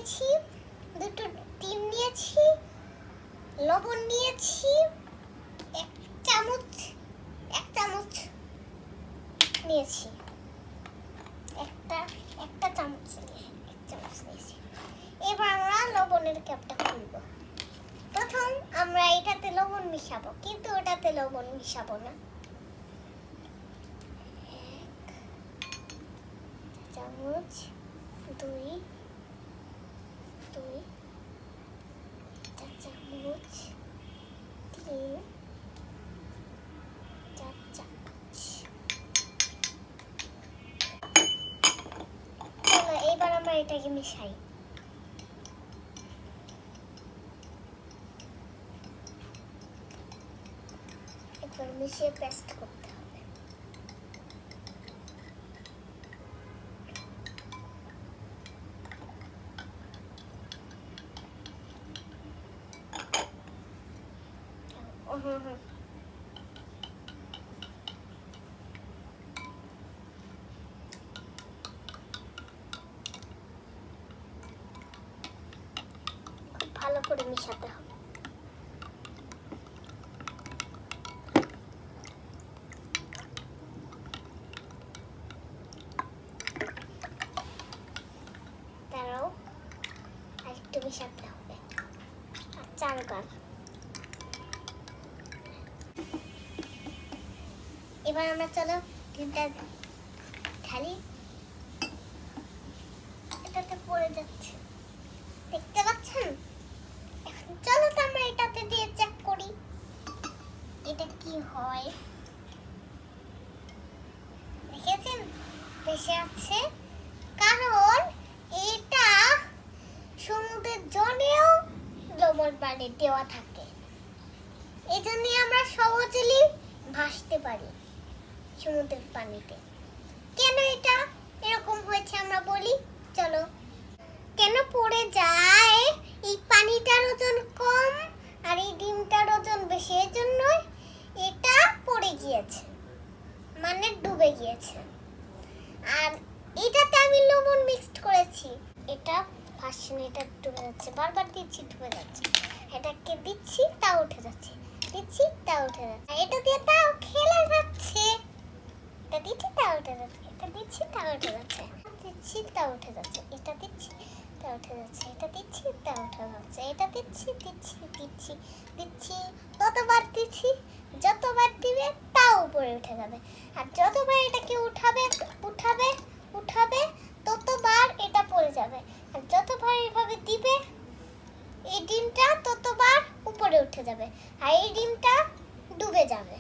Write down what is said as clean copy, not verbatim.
নিয়েছি, দুটো ডিম নিয়েছি, লবণ নিয়েছি, এক চামচ নিয়েছি, একটা চামচ নিয়েছি। এবার আমরা লবণের ক্যাপটা খুলবো। প্রথম আমরা এটাতে লবণ মিশাবো, কিন্তু ওটাতে লবণ মিশাবো না। চামচ, দুই চামচ, তিন, চার চামচ। চলো এইবার আমরা এটাকে মিশাই। একবার মিশিয়ে পেস্ট করতে হবে। খুব ভালো করে মিশাতে হবে। তারাও আরেকটু মিশাতে হবে, আর 4 বার। এবার আমরা চলো ডিমটা ঢালি। এটাতে পড়ে যাচ্ছে, দেখতে পাচ্ছেন? এখন চলো তো আমরা এটাতে দিয়ে চেক করি এটা কি হয়। দেখেছেন ভেসে আছে, কারণ এটা সমুদ্রের জলেও লবণ পানি দেওয়া থাকে। এজন্য আমরা সহজেই ভাসতে পারি সমুদ্রের পানিতে। কেন এটা এরকম হয়েছে আমরা বলি, চলো। কেন পড়ে যায়? এই পানিটার ওজন কম আর এই ডিমটার ওজন বেশি, এজন্য এটা পড়ে গিয়েছে, মানে ডুবে গিয়েছে। আর এটাতে আমি লবণ মিক্সড করেছি, এটা ভাসছে না, এটা ডুবে যাচ্ছে। বারবার দিচ্ছি, ডুবে যাচ্ছে। এটাকে দিচ্ছি, তা উঠে যাচ্ছে, দিচ্ছি, তা উঠে যাচ্ছে। এটা দিয়ে তাও খেলে যাচ্ছে। এটা দিচ্ছি, তা উঠে যাচ্ছে, এটা দিচ্ছি, তা উঠে যাচ্ছে, দিচ্ছি, তা উঠে যাচ্ছে, এটা দিচ্ছি, তা উঠে যাচ্ছে, এটা দিচ্ছি, তা উঠে যাচ্ছে, এটা দিচ্ছি, দিচ্ছি। ততবার দিচ্ছি, যতবার দিবে তা উপরে উঠে যাবে। আর যতবার এটাকে উঠাবে ততবার এটা পড়ে যাবে। আর যতবার এইভাবে দিবে এই ডিমটা ততবার উপরে উঠে যাবে, আর এই ডিমটা ডুবে যাবে।